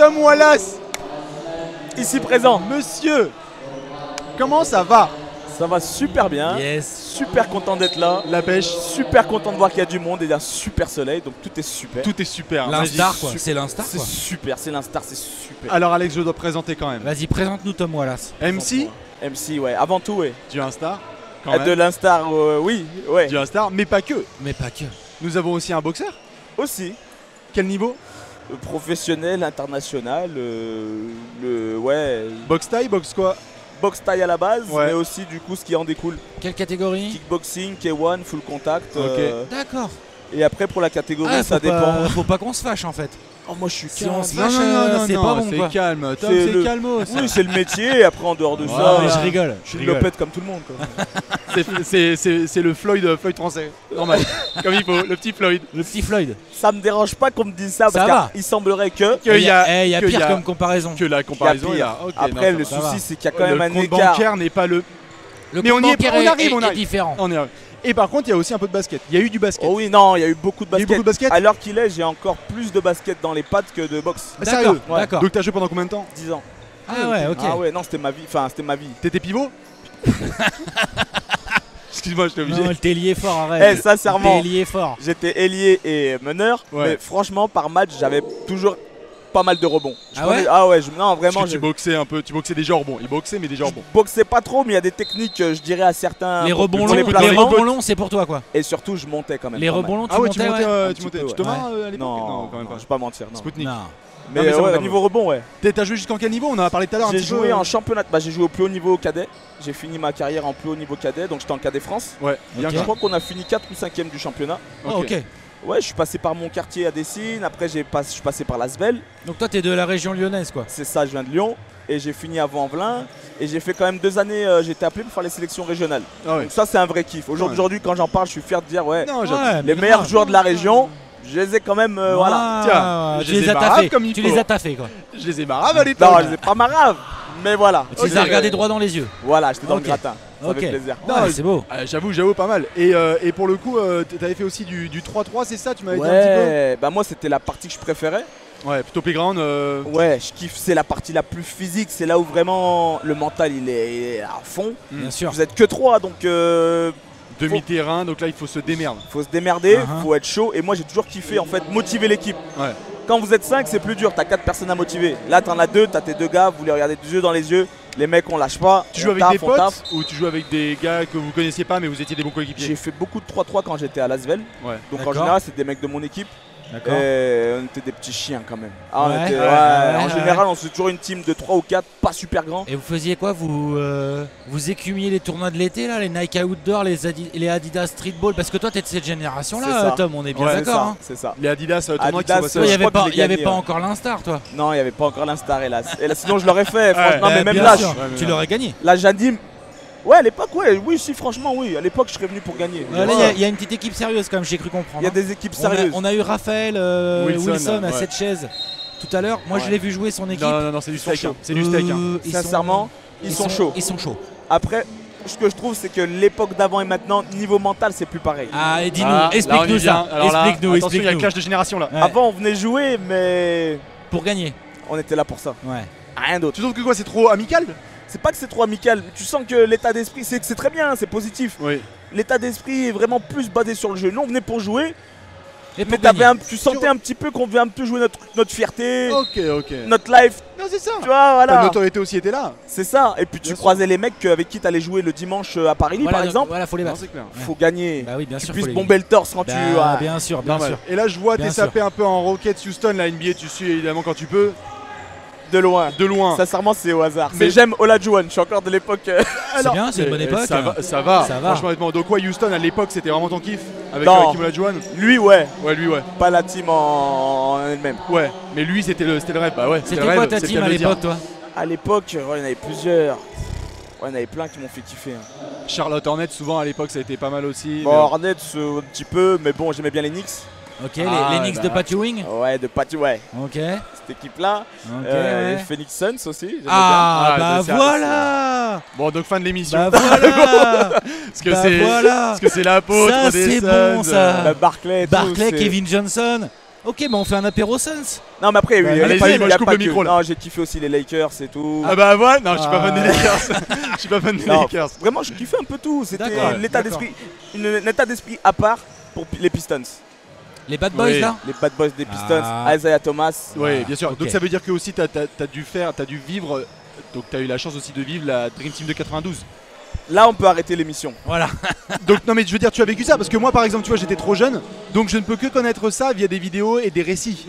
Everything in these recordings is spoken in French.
Tom Wallace, Ici présent. monsieur, comment ça va? Ça va super bien. Yes. Super content d'être là. La pêche, Super content de voir qu'il y a du monde et d'un super soleil. Donc tout est super. tout est super. L'instar Vas-y. quoi. C'est l'instar C'est quoi. super. C'est l'instar, c'est super. Alors Alex, je dois présenter quand même. Vas-y, présente-nous Tom Wallace. MC, MC, ouais. Avant tout, ouais. du Instar, quand De même. l'instar, oui, ouais. Du Instar, mais pas que. Mais pas que. Nous avons aussi un boxeur. Aussi. Quel niveau? Professionnel, international, ouais. Boxe taille, boxe quoi? Boxe taille à la base, Ouais. mais aussi du coup ce qui en découle. Quelle catégorie? Kickboxing, K1, full contact. Ok. D'accord. Et après pour la catégorie, Ah, ça dépend. Faut pas qu'on se fâche en fait. Oh, moi je suis Si calme. on se Non, fâche, non, non, non, c'est non, pas bon c'est quoi. calme. Tom, C'est c'est le- calmos. Oui, c'est le métier, et après en dehors de Ouais, ça, mais je rigole. je le pète comme tout le monde. Quoi. C'est le Floyd français. Normal. Comme il faut, le petit Floyd. Le petit Floyd. Ça me dérange pas qu'on me dise ça, Ça va. parce qu'il semblerait que. Il y a, Il y a que pire y a- comme comparaison. que la comparaison. pire. il y a- ok, Après, non, le ça va. souci, c'est qu'il y a quand même le un compte écart. bancaire n'est pas le. Le Mais compte on y est- bancaire on arrive, on est arrive. différent. On est. Et par contre, il y a aussi un peu de basket. Il y a eu du basket. Oh oui, non, il y a eu beaucoup de Il y a eu basket. beaucoup de basket. À l'heure qu'il est, j'ai encore plus de basket dans les pattes que de boxe. Ah, sérieux? Ouais. D'accord. Donc t'as joué pendant combien de temps? 10 ans. Ah ouais, ok. Ah ouais, non, c'était ma vie. Enfin, c'était ma vie. T'étais pivot? Excuse-moi, je t'ai obligé. Non, t'es lié fort, Eh, arrête. sincèrement, T'es lié fort. j'étais ailier et meneur, Ouais. mais franchement, par match, j'avais toujours pas mal de rebonds. Je Ah prenais- ouais Ah ouais, non, vraiment, Parce que tu boxais un peu, tu boxais des rebonds. Il boxait, mais des rebonds. boxais pas trop, mais il y a des techniques, je dirais, à certains. Les rebonds pour les longs, placements. c'est pour toi quoi. Et surtout, je montais quand même. Les pas mal. rebonds longs, tu Ah ouais, tu montais, montais, ouais. Un tu petit montais. peu, Tu te ouais. à l'époque? Non, quand même pas. je vais pas mentir. Non. Spoutnik. Non. Mais, Non, mais ça va, ouais, ça au niveau rebond, ouais. T'as joué jusqu'en quel niveau? On en a parlé tout à l'heure. un J'ai petit joué peu. en championnat. Bah, j'ai joué au plus haut niveau cadet. J'ai fini ma carrière en plus haut niveau cadet, donc j'étais en cadet France. Ouais, bien Ok. Je crois qu'on a fini 4 ou 5e du championnat. Oh, ok. Ouais, je suis passé par mon quartier à Dessines. Après, je suis passé par l'Asvel. Donc toi t'es de la région lyonnaise quoi. C'est ça, je viens de Lyon. Et j'ai fini à Vanvelin. Et j'ai fait quand même 2 années. J'ai été appelé pour faire les sélections régionales. Ah ouais. Donc ça, c'est un vrai kiff. Aujourd'hui, quand j'en parle, je suis fier de dire ouais, Non, j'avoue. Ouais, les mais meilleurs grave. joueurs de la région, je les ai quand même. Voilà. Ah, Tiens, tu je les les as marave taffés. comme il Tu faut. les as taffés quoi. Je les ai marave à l'époque. Non, je les ai pas marave. Mais voilà. Tu les as regardés droit dans les yeux. Voilà, j'étais dans Ok. le gratin. Ça Ok. fait plaisir. Non, Ouais, c'est beau. J'avoue, pas mal. Et pour le coup, t'avais fait aussi du 3-3, c'est ça? Tu m'avais dit un Ouais, bah moi c'était la partie que je préférais. petit peu? Ouais, plutôt playground. Ouais, je kiffe, c'est la partie la plus physique, c'est là où vraiment le mental il est à fond. Bien sûr. Vous êtes que 3 donc Demi-terrain, donc là il faut se démerder. faut se démerder, Uh-huh. faut être chaud. Et moi j'ai toujours kiffé en fait motiver l'équipe. Ouais. Quand vous êtes 5 c'est plus dur, t'as 4 personnes à motiver. Là t'en as 2, t'as tes 2 gars, vous les regardez des yeux dans les yeux. Les mecs on lâche pas. Tu on joues avec taffe, des on potes taffe. ou tu joues avec des gars que vous connaissiez pas mais vous étiez des bons coéquipiers? J'ai fait beaucoup de 3-3 quand j'étais à Lasvel. Ouais. Donc en D'accord. général c'est des mecs de mon équipe. D'accord. Et on était des petits chiens quand même. Ah, on Ouais. était- Ouais, ouais, ouais, en ouais. général on faisait toujours une team de 3 ou 4, pas super grands. Et vous faisiez quoi vous écumiez les tournois de l'été là, les Nike Outdoor, les Adidas Streetball, parce que toi t'es de cette génération C'est là, ça. Tom, on est bien Ouais, C'est d'accord. ça, Hein. c'est ça. Les Adidas tournois qui Adidas, sont Toi, passés. il n'y je avait crois pas, que je il y l'ai avait gagné, pas ouais. encore l'Instar toi. Non, il n'y avait pas encore l'Instar hélas. Et là, sinon je l'aurais fait, franchement. Non mais même bien là, sûr, mais tu là. l'aurais gagné. là j'anime. Ouais à l'époque ouais, oui si franchement oui. À l'époque je serais venu pour gagner. Là, Ouais. il y a une petite équipe sérieuse quand même, j'ai cru comprendre. Il y a hein. des équipes On a- sérieuses. On a eu Raphaël Wilson à ouais. cette chaise tout à l'heure. Moi je Ouais. l'ai vu jouer son équipe. Non, c'est du Ils sont steak. chauds. Hein. C'est du steak. Hein. Ils sont- Sincèrement, ils sont chauds. Ils sont chauds. Après, ce que je trouve c'est que l'époque d'avant et maintenant, niveau mental c'est plus pareil. Ah, et dis-nous, Ah, là, on y explique-nous vient. ça. Alors là, Explique-nous, attention, il y a le explique-nous. clash de génération là. Ouais. Avant on venait jouer mais Pour gagner. on était là pour ça. Ouais. Rien d'autre. Tu trouves que quoi, c'est trop amical? C'est pas que c'est trop amical, tu sens que l'état d'esprit c'est très bien, c'est positif. Oui. L'état d'esprit est vraiment plus basé sur le jeu. Nous on venait pour jouer, Et mais pour gagner. tu sentais un petit peu qu'on devait un peu jouer notre fierté, Ok. notre life, Non, c'est ça. tu vois, Ta voilà. notoriété aussi était là. C'est ça. Et puis tu Bien sûr. croisais les mecs avec qui t'allais jouer le dimanche à Paris, Voilà, par donc, exemple. Voilà, faut les Non, battre. c'est clair. Faut gagner. Bah oui, bien Tu sûr. puisses faut les- bomber le torse quand Bah, tu. Ouais. bien sûr, bien Normal. sûr. Et là, je vois, Bien t'es sûr. sapé un peu en Rockets Houston, la NBA, tu suis évidemment quand tu peux. De loin. De loin. Sincèrement, c'est au hasard. Mais- Mais j'aime Olajuwon. Je suis encore de l'époque. C'est bien, c'est une bonne époque. Ça va, ça va. Ça va. Franchement, honnêtement. Donc, ouais, Houston à l'époque, c'était vraiment ton kiff avec Non. Kim Olajuwon. Lui, ouais. Ouais, lui, ouais. Pas la team en elle-même. Ouais, mais lui, c'était le rêve. Bah ouais, C'était le quoi rêve, ta c'est team le cas à de le dire. l'époque, toi? À l'époque, ouais, il y en avait plusieurs. Ouais, il y en avait plein qui m'ont fait kiffer. Hein. Charlotte Hornets, souvent à l'époque, ça a été pas mal aussi. Bon, Hornets, un petit peu, mais bon, j'aimais bien les Knicks. Ok, Ah, les Knicks bah. de Pat Ewing. Ouais, de Patty, ouais. Ok. Cette équipe-là. Ok. Les ouais. Phoenix Suns aussi. j'aimais Ah, Ah, bah c'est- voilà. Bon, donc fin de l'émission. Bah voilà. parce que bah c'est voilà. parce que c'est l'apôtre Ça, des c'est Suns. bon, ça. bien. Barclay, et tout, Barclay, c'est- Kevin Johnson. Ok, bah on fait un apéro Suns. Non, mais après, Bah, il y a allez-y, pas- il moi, y a je coupe pas le que- micro, là. Non, j'ai kiffé aussi les Lakers et tout. Ah bah voilà, non, je suis pas fan des Ah. Lakers. Je suis pas fan des Non, Lakers. vraiment, je kiffais un peu tout. C'était D'accord, l'état d'accord. d'esprit, un état d'esprit à part pour les Pistons. Les Bad Boys Oui. là. Les bad boys des Pistons, Ah. Isaiah Thomas. Oui, bien sûr. ok. Donc ça veut dire que aussi t'as dû vivre. Donc t'as eu la chance aussi de vivre la Dream Team de 92. Là, on peut arrêter l'émission. Voilà. Donc non mais je veux dire tu as vécu ça parce que moi par exemple tu vois j'étais trop jeune donc je ne peux que connaître ça via des vidéos et des récits.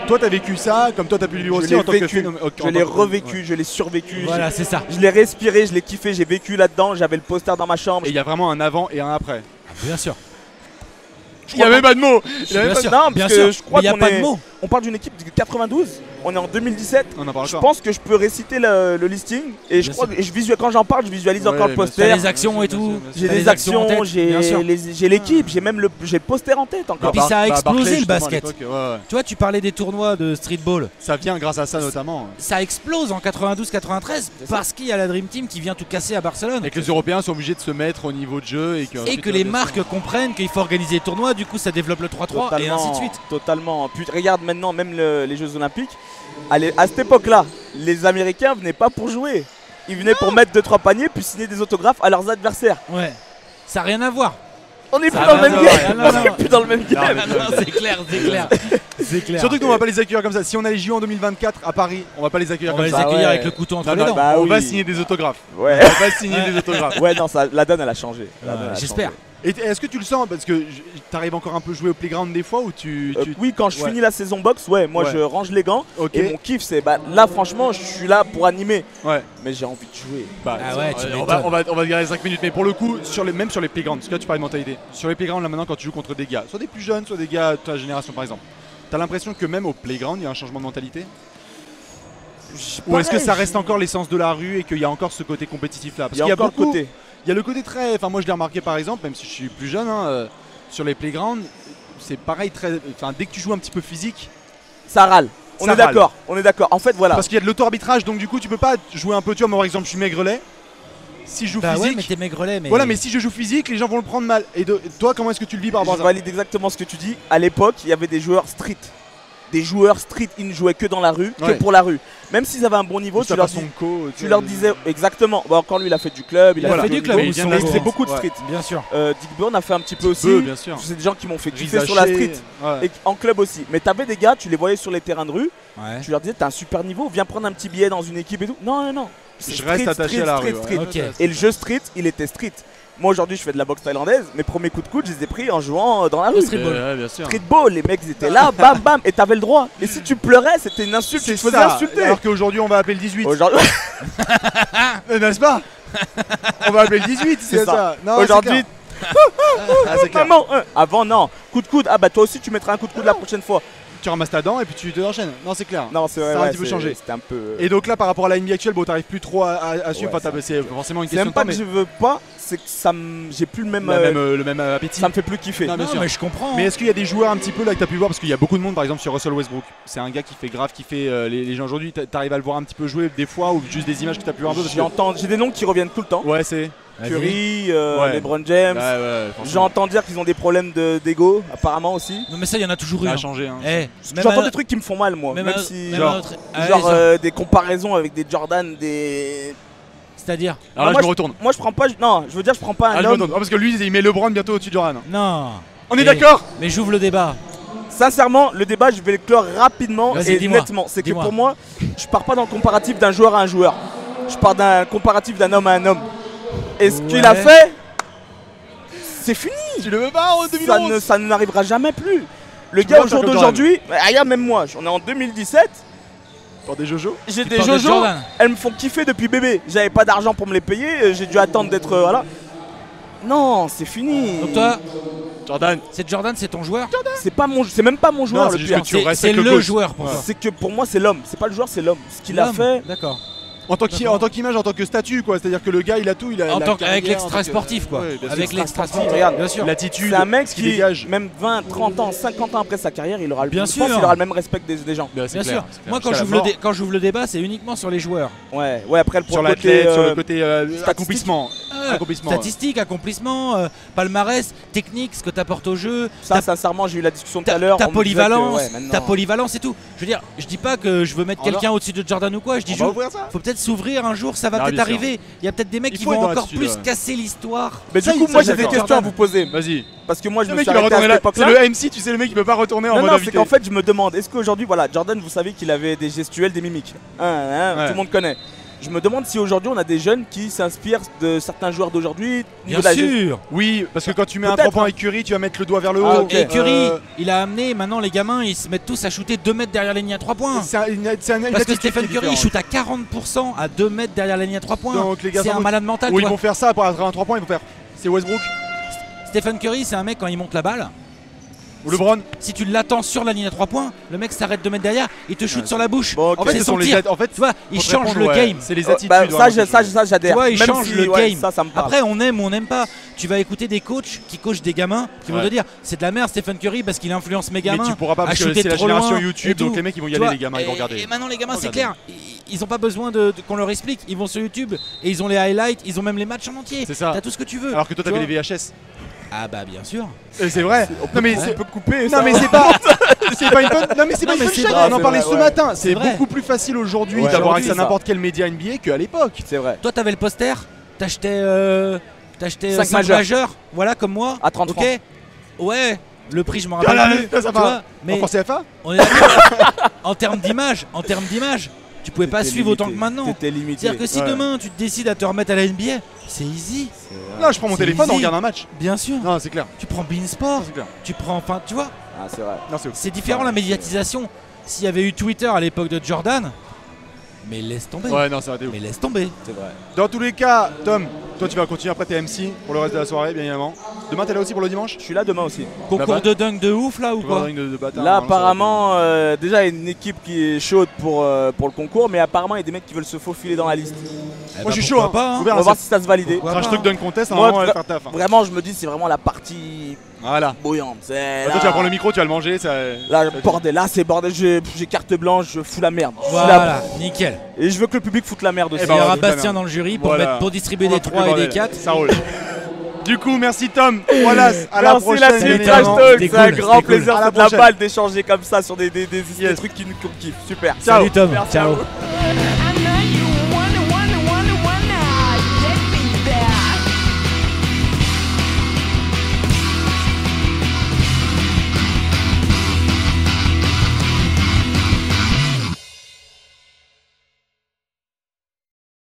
Toi t'as vécu ça comme toi t'as pu le vivre Je aussi l'ai en tant que vécu, phénomène. je l'ai revécu, je l'ai survécu. Voilà, c'est ça. Je l'ai respiré, je l'ai kiffé, j'ai vécu là-dedans. J'avais le poster dans ma chambre. Et il y a vraiment un avant et un après. Bien sûr. Il y a même pas de mots. Il y a même Bien pas- sûr. Non, parce bien que sûr. je crois Mais y a qu'on pas est- de mots. On parle d'une équipe de 92. On est en 2017. On en parle Je encore. pense que je peux réciter le listing et je Bien crois sûr. que quand j'en parle, je visualise Ouais, encore le bien sûr. T'as poster. les actions et tout. J'ai T'as des les actions en actions, tête, bien sûr. j'ai l'équipe, j'ai même j'ai le poster en tête Et encore. puis ça a explosé, Barclay, le justement, à basket. l'époque, ouais, ouais. Tu vois, tu parlais des tournois de streetball. Ça vient grâce à ça notamment. Ça explose en 92-93 parce qu'il y a la Dream Team qui vient tout casser à Barcelone. Et que les Européens sont obligés de se mettre au niveau de jeu et que Et que les marques comprennent qu'il faut organiser les tournois, du coup ça développe le 3-3 et ainsi de suite. Totalement. Puis regarde maintenant, même les Jeux Olympiques, à cette époque-là, les Américains venaient pas pour jouer. Ils venaient pour mettre 2-3 paniers puis signer des autographes à leurs adversaires. Ouais. Ça n'a rien à voir. On n'est plus Ça dans le va, même ça va, game. non, non, On n'est non. plus dans le même Non, game. mais- Non, c'est clair, c'est clair. C'est clair. Surtout que nous on va pas les accueillir comme ça. Si on a les JO en 2024 à Paris, on va pas les accueillir On va comme les ça. ça, accueillir ouais. avec le couteau entre Non, les non, dents. bah on va oui. signer des autographes. Ouais. On va signer des autographes. Ouais, non, la donne elle a changé. La donne, elle a J'espère. changé. Et est-ce que tu le sens parce que t'arrives encore un peu jouer au playground des fois ou tu Oui, quand je Ouais. finis la saison boxe, ouais, moi Ouais. je range les gants. Ok. Et mon kiff, c'est là, franchement, je suis là pour animer. Ouais. Mais j'ai envie de jouer. Bah, Ah ouais, tu on va garder 5 minutes, mais pour le coup, même sur les playgrounds, parce que là tu parlais de mentalité, sur les playgrounds là maintenant quand tu joues contre des gars, soit des plus jeunes, soit des gars de ta génération par exemple, t'as l'impression que même au playground il y a un changement de mentalité? Ou est-ce que ça reste encore l'essence de la rue et qu'il y a encore ce côté compétitif là? Parce Il y a qu'il y a encore le beaucoup, côté. il y a le côté très, enfin moi je l'ai remarqué par exemple, même si je suis plus jeune, sur les playgrounds, c'est pareil très, enfin dès que tu joues un petit peu physique, Ça râle. On Ça est d'accord. On est d'accord. En fait, voilà. parce qu'il y a de l'auto-arbitrage, donc du coup tu peux pas jouer un peu, tu vois, moi par exemple je suis maigrelet, si je joue Bah ouais, physique. mais t'es maigrelet, mais. Voilà, mais si je joue physique, les gens vont le prendre mal. Et toi, comment est-ce que tu le vis par rapport à Je ça? valide exactement ce que tu dis. À l'époque, il y avait des joueurs street. Des joueurs street, ils ne jouaient que dans la rue, Ouais. que pour la rue. Même s'ils avaient un bon niveau, tu leur, dis- tu leur disais exactement. Bon, encore lui, il a fait du club, il a Voilà. fait fait du du club, club. il vient de Mais la il fait street. beaucoup de Ouais. street. Bien sûr. Dick Byrne a fait un petit peu aussi. bien sûr. C'est des gens qui m'ont fait kiffer Rizaché, sur la street. ouais. Et en club aussi. Mais t'avais des gars, tu les voyais sur les terrains de rue, Ouais. tu leur disais t'as un super niveau, viens prendre un petit billet dans une équipe et tout. Non, non, non. C'est Je reste street, attaché street, à la street, rue. street. ouais. Ok. Et le jeu street, il était street. Moi aujourd'hui, je fais de la boxe thaïlandaise. Mes premiers coups de coude, je les ai pris en jouant dans la rue. streetball. Ouais, bien sûr. Streetball, les mecs ils étaient là, bam bam, et t'avais le droit. Et si tu pleurais, c'était une insulte, tu C'est te faisais ça. insulter. Alors qu'aujourd'hui, on va appeler le 18. Aujourd'hui, N'est-ce pas? On va appeler le 18, C'est c'est ça. ça. Non, aujourd'hui, c'est clair. Ah, c'est clair. maman, avant non, coup de coude. Ah bah toi aussi tu mettras un coup de coude la prochaine fois. Tu ramasses ta dent et puis tu te enchaînes. Non, c'est clair. Non, c'est vrai, Ça a un ouais, petit peu changé. C'était un peu. Et donc là, par rapport à la NBA actuelle, bon, t'arrives plus trop à suivre. Ouais, Enfin, c'est forcément une C'est question même de pas temps, que mais je veux pas, c'est que j'ai plus le même, le même appétit. ça me fait plus kiffer. Non, bien Non, sûr. mais je comprends. Mais est-ce qu'il y a des joueurs un petit peu là que tu as pu voir? Parce qu'il y a beaucoup de monde, par exemple sur Russell Westbrook. C'est un gars qui fait grave, qui fait les gens aujourd'hui. T'arrives à le voir un petit peu jouer des fois ou juste des images que tu as pu voir un peu parce que... J'ai des noms qui reviennent tout le temps. Ouais, c'est. Vas-y. Curry, Ouais. LeBron James. Ouais, J'entends dire qu'ils ont des problèmes d'ego, apparemment aussi. Non, mais ça, il y en a toujours eu. Ça a hein. changé. Hein. Eh, même J'entends un- des trucs qui me font mal, moi. même Même un- si. même genre- un autre- Ah, Genre allez, des comparaisons avec des Jordan, des. c'est-à-dire. Alors là, moi, je me retourne. Moi, je prends pas. Non, je veux dire, je prends pas Ah, un je me homme. retourne. Ah, parce que lui, il met LeBron bientôt au-dessus de Jordan. Non. On est Eh, d'accord? Mais j'ouvre le débat. Sincèrement, le débat, je vais le clore rapidement Vas-y, et dis-moi. nettement. C'est que Dis-moi. pour moi, je pars pas dans le comparatif d'un joueur à un joueur. Je pars d'un comparatif d'un homme à un homme. Et ce qu'il a Ouais. fait, c'est fini. Tu le veux pas en 2011? Ça ne n'arrivera jamais plus. Le Tu gars veux au jour faire comme d'aujourd'hui, regarde même moi, on est en 2017, Pour des Jojo? j'ai Tu des parles de Jojo, Jordan. elles me font kiffer depuis bébé. J'avais pas d'argent pour me les payer, j'ai dû attendre d'être voilà. Non, c'est fini. Donc toi, Jordan. c'est Jordan, c'est ton joueur. C'est même pas mon joueur Non, le c'est juste pire. que tu C'est respectes le coach. joueur pour Ouais. toi. C'est que pour moi c'est l'homme, c'est pas le joueur, c'est l'homme. Ce qu'il a L'homme. fait. D'accord. En tant qu'image, en tant que statut, quoi. C'est-à-dire que le gars, il a tout. Il a En la tant qu'avec carrière, en l'extra tant que- sportif, quoi. Ouais, bien sûr. Avec l'extra sportif. Regarde, Bien sûr. L'attitude. C'est un mec ce qui, qu'il dégage. même 20, 30 ans, 50 ans après sa carrière, il aura, Bien je pense sûr. qu'il aura le même respect des gens. Bah, c'est Bien clair, sûr. c'est clair. Moi, quand Jusqu'à la j'ouvre mort. le débat, c'est uniquement sur les joueurs. Ouais, après pour Sur le côté, l'athlète, sur le côté statistique. accomplissement. Accomplissement. Ouais. Statistique, accomplissement, palmarès, technique, ce que tu apportes au jeu. Ça, sincèrement, j'ai eu la discussion tout à l'heure. Ta on me disait que, polyvalence, ouais, maintenant- ta polyvalence et tout. Je veux dire, je dis pas que je veux mettre quelqu'un au-dessus de Jordan ou quoi. Je dis On va juste, ouvrir ça. faut peut-être s'ouvrir un jour, ça va Ah, peut-être bien sûr. arriver. Il y a peut-être des mecs Il qui faut vont être dans encore l'attitude, plus ouais. casser l'histoire. Mais Ça, du coup, ça, moi je j'ai suis des d'accord. questions à vous poser. Vas-y. Parce que moi je Le me mec suis il va arrêté à retourner cette là. C'est époque-là. le MC, tu sais, le mec il peut pas retourner en Non, mode non, c'est invité. qu'en fait je me demande, est-ce qu'aujourd'hui, voilà, Jordan, vous savez qu'il avait des gestuels, des mimiques. Ouais. Tout le monde connaît. Je me demande si aujourd'hui on a des jeunes qui s'inspirent de certains joueurs d'aujourd'hui. Bien sûr. Oui, parce que quand tu mets un Peut-être, 3 points avec Curry, tu vas mettre le doigt vers le haut. Ah, ok. Et Curry, il a amené, maintenant les gamins ils se mettent tous à shooter 2 mètres derrière la ligne à 3 points. C'est une Parce que attitude Stephen qui est Curry il différente. shoot à 40% à 2 mètres derrière la ligne à 3 points. Donc les gars C'est un sont- malade mental. Ou ils toi. vont faire ça pour avoir un 3 points, ils vont faire. C'est Westbrook Stephen Curry, c'est un mec quand il monte la balle. ou LeBron. Si tu l'attends sur la ligne à 3 points, le mec s'arrête 2 mètres derrière, il te shoot Ouais, sur la bouche. Bon, ok. En fait, C'est ce son sont les tir. en fait, Tu vois, il pour te change répondre, le ouais, game. C'est les Bah, attitudes. ça, vraiment, ça, Tu j'adhère. vois, il Même change si, le ouais, game. Ça me parle. Après, on aime ou on n'aime pas. Tu vas écouter des coachs qui coachent des gamins qui vont Ouais. te dire c'est de la merde Stephen Curry parce qu'il influence mes Mais gamins. tu pourras pas à parce que shooter c'est la trop génération loin et YouTube, tout. donc les mecs ils vont y Tu aller, vois, les gamins, ils vont regarder. Et maintenant, les gamins, c'est Regardez. clair. Ils ont pas besoin qu'on leur explique. Ils vont sur YouTube et ils ont les highlights. Ils ont même les matchs en entier. C'est ça. T'as tout ce que tu veux. Alors que toi Tu t'avais vois. les VHS. Ah bah bien sûr. Et c'est vrai. Non mais on c'est peut couper. non mais c'est pas c'est pas une bonne non mais c'est pas Non, une mais bonne c'est chaîne. vrai, On en c'est parlait vrai, ce ouais. matin. C'est vrai. beaucoup plus facile aujourd'hui Ouais, d'avoir aujourd'hui, accès à ça. n'importe quel média NBA qu'à l'époque. C'est vrai. Toi, t'avais le poster. T'achetais Cinq 5 majeurs. Voilà, comme moi. À 30 Ok. Ouais. Le prix, je m'en Ah rappelle là, plus. ça Tu va. vois, mais En France CFA. on est d'accord. en termes d'image, tu pouvais pas T'étais suivre autant que limité. maintenant. T'étais limité. C'est-à-dire que si Ouais. demain tu te décides à te remettre à la NBA, c'est easy. Là je prends mon C'est téléphone, on easy. regarde un match. Bien sûr. Non c'est clair. Tu prends Beansport, C'est clair. tu prends, enfin, tu vois, Ah, c'est vrai. Non c'est ouf. c'est différent la médiatisation. S'il y avait eu Twitter à l'époque de Jordan, mais laisse tomber. Ouais non ça va être ouf. Mais laisse tomber. C'est vrai. Dans tous les cas, Tom, toi tu vas continuer après tes MC pour le reste de la soirée bien évidemment. Demain t'es là aussi pour le dimanche. Je suis là demain aussi. Concours bah. de dunk de ouf là ou Toujours un quoi ring de bâtard, Là, hein, ça va apparemment, déjà, il y a une équipe qui est chaude pour le concours, mais apparemment, il y a des mecs qui veulent se faufiler dans la liste. Eh Moi je bah, suis chaud. pourquoi pas, hein. Ouvert On va à voir si ça se valide. Pourquoi Trash pas, Talk hein. Dunk Contest, Moi, normalement elle va vra- faire taf. hein. Vraiment, je me dis, c'est vraiment la partie Voilà. bouillante. C'est Bah, toi tu vas prendre le micro, tu vas le manger. Ça... là, bordel, là, c'est bordel. J'ai carte blanche, je fous la merde. Je fous la- Voilà, nickel. Et je veux que le public foute la merde aussi. Il bah, y aura on va Bastien tout dans le jury pour, Voilà. pour distribuer On va des foutre 3 le et des bordel. 4. Ça roule. Du coup, merci Tom. Voilà, à la Merci prochaine. la team bien Trash évidemment. Talk, C'était c'est un cool, grand c'était cool. plaisir À la de la prochaine. balle d'échanger comme ça sur des Yes. trucs qui nous kiffent. Super. Salut Tom, Merci à ciao. vous.